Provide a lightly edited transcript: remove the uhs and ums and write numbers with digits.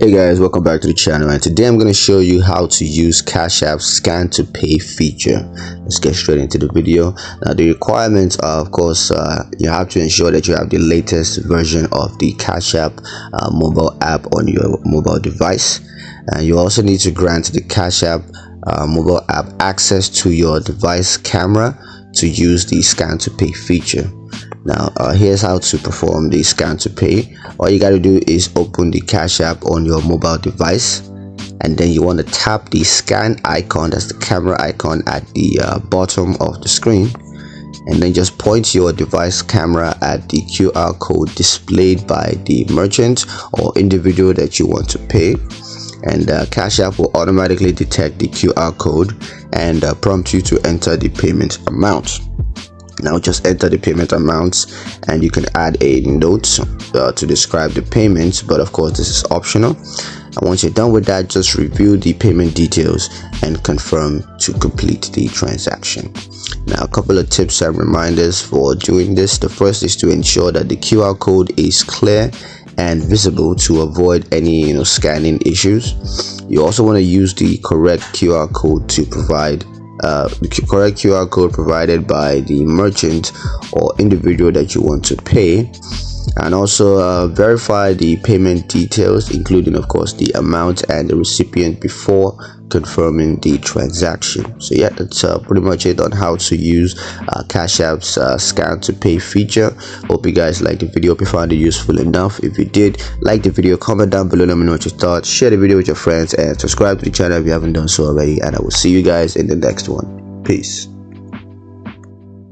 Hey guys, welcome back to the channel, and today I'm going to show you how to use Cashapp's scan to pay feature. Let's get straight into the video. Now the requirements are, of course, you have to ensure that you have the latest version of the Cashapp mobile app on your mobile device, and you also need to grant the Cashapp mobile app access to your device camera to use the scan to pay feature. Now here's how to perform the scan to pay. All you got to do is open the Cashapp on your mobile device, and then you want to tap the scan icon, that's the camera icon at the bottom of the screen, and then just point your device camera at the QR code displayed by the merchant or individual that you want to pay, and Cashapp will automatically detect the QR code and prompt you to enter the payment amount. Now just enter the payment amounts, and you can add a note to describe the payments, but of course this is optional. And once you're done with that, just review the payment details and confirm to complete the transaction. Now a couple of tips and reminders for doing this. The first is to ensure that the QR code is clear and visible to avoid any scanning issues. You also want to use the correct QR code to provide the correct QR code provided by the merchant or individual that you want to pay, and also verify the payment details, including of course the amount and the recipient, before confirming the transaction. So yeah, that's pretty much it on how to use Cashapp's scan to pay feature. Hope you guys liked the video. Hope you found it useful enough. If you did, like the video, comment down below, let me know what you thought, share the video with your friends, and subscribe to the channel if you haven't done so already, and I will see you guys in the next one. Peace.